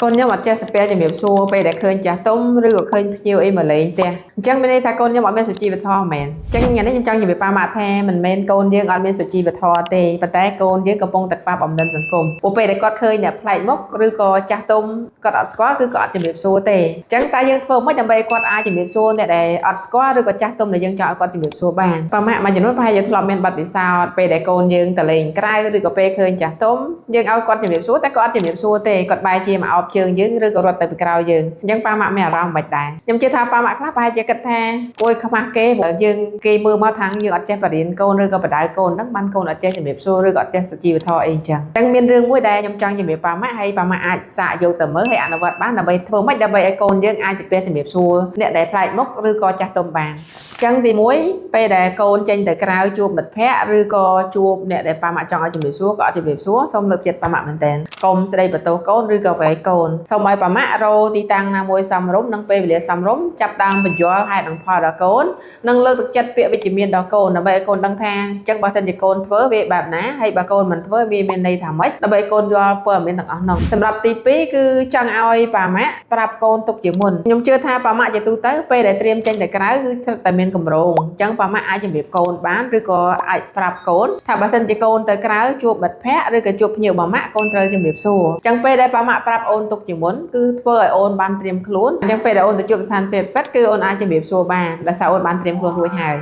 កូនខ្ញុំអត់ចេះស្ពែជំរាបសួរពេលដែលឃើញចាស់ទុំឬក៏ឃើញភ្ញៀវអីមកលេងផ្ទះអញ្ចឹងមានន័យថាកូនខ្ញុំអត់មានសុជីវធម៌មែនអញ្ចឹងថ្ងៃនេះខ្ញុំចង់ជម្រាបប៉ាម៉ាក់ថាមិនមែនកូនយើងអត់មានសុជីវធម៌ទេប៉ុន្តែកូនយើងកំពុងតែខ្វះបំណិនសង្គមពួកពេលដែលគាត់ឃើញអ្នកប្លែកមុខឬក៏ចាស់ទុំគាត់អត់ស្គាល់គឺគាត់អត់ជម្រាបសួរទេអញ្ចឹងតើយើងធ្វើម៉េចដើម្បីគាត់អាចជម្រាបសួរអ្នកដែលអត់ស្គាល់ឬក៏ចាស់ទុំដែលយើងចង់ឲ្យគាត់ជម្រាបសួរបានប៉ាម៉ាក់មួយចំនួនប្រហែលជាធ្លាប់មានបទពិសោធន៍ពេលដែលកូនយើងទៅលេងក្រៅឬក៏ពេលឃើញចាស់ទុំយើងឲ្យគាត់ជម្រាបសួរតែគាត់អត់ជម្រាបសួរទេគាត់បែរជាមកអោបជើងយើងឬក៏រត់ទៅពីក្រោយយើងអញ្ចឹងប៉ាម៉ាក់មានអារម្មណ៍មិនដែរខ្ញុំជឿថាប៉ាម៉ាក់ខ្លះប្រហែលជាគិតថាគួយខ្មាស់គេបើយើងគេមើលមកថាយើងអត់ចេះបរៀនកូនឬក៏បដៅកូនហ្នឹងបានកូនអត់ចេះជម្រាបសួរឬក៏អត់ចេះសុជីវធម៌អីអញ្ចឹងតែមានរឿងមួយដែលខ្ញុំចង់ជម្រាបប៉ាម៉ាក់ហើយប៉ាម៉ាក់អាចសាកយកទៅមើលហើយអនុវត្តបានដើម្បីធ្វើម៉េចដើម្បីឲ្យកូនយើងអាចជម្រាបសួរអ្នកដែលប្លែកមុខឬក៏ចាស់ទុំបានអញ្ចឹងទី1ពេលដែលកូនចេញទៅក្រៅជួបមិត្តភ័ក្តិឬក៏ជួបអ្នកដែលប៉ាម៉ាក់ចង់ឲ្យជម្រាបសួរក៏អត់ជម្រាបសួរសូមលើកចិត្តប៉ាម៉ាក់មែនតើកុំស្ដីបន្ទោសកូនឬក៏វែកកូនសូមឲ្យប៉ាម៉ាក់រកទីតាំងណាមួយសមរម្យនិងពេលវេលាសមរម្យចាប់ដើមបញ្យល់ហេតុនិងផលដល់កូននិងលើកទឹកចិត្តពាក្យវិជ្ជមានដល់កូនដើម្បីឲ្យកូនដឹងថាអញ្ចឹងបើសិនជាកូនធ្វើវាបែបណាហើយបើកូនមិនធ្វើវាមានន័យថាម៉េចដើម្បីកូនយល់ព័ត៌មានទាំងអស់នោះសម្រាប់ទី2គឺចង់ឲ្យប៉ាម៉ាក់ប្រាប់កូនទុកជាមុនខ្ញុំជឿថាប៉ាម៉ាក់ជាទូទៅពេលដែលត្រៀមចេញទៅក្រៅគឺស្រិតតែមានកម្រងអញ្ចឹងប៉ាម៉ាក់អាចជម្រាបកូនបានឬក៏អាចប្រាប់កូនថាបើសិនជាកូនទៅក្រៅជួបមិត្តភ័ក្តិឬក៏ជួបភ្ញៀវប៉ាម៉ាក់កូនត្រូវជម្រាបសួរអញ្ចឹងពេលដែលប៉ាម៉ាក់ប្រាប់អូនទុកជាមុនគឺធ្វើឲ្យអូនបានត្រៀមខ្លួនអញ្ចឹងពេលដែលអូនទៅជួបស្ថានភាពពិតគឺអូនអាចជម្រាបសួរបានដោយសារអូនបានត្រៀមខ្លួនរួចហើយ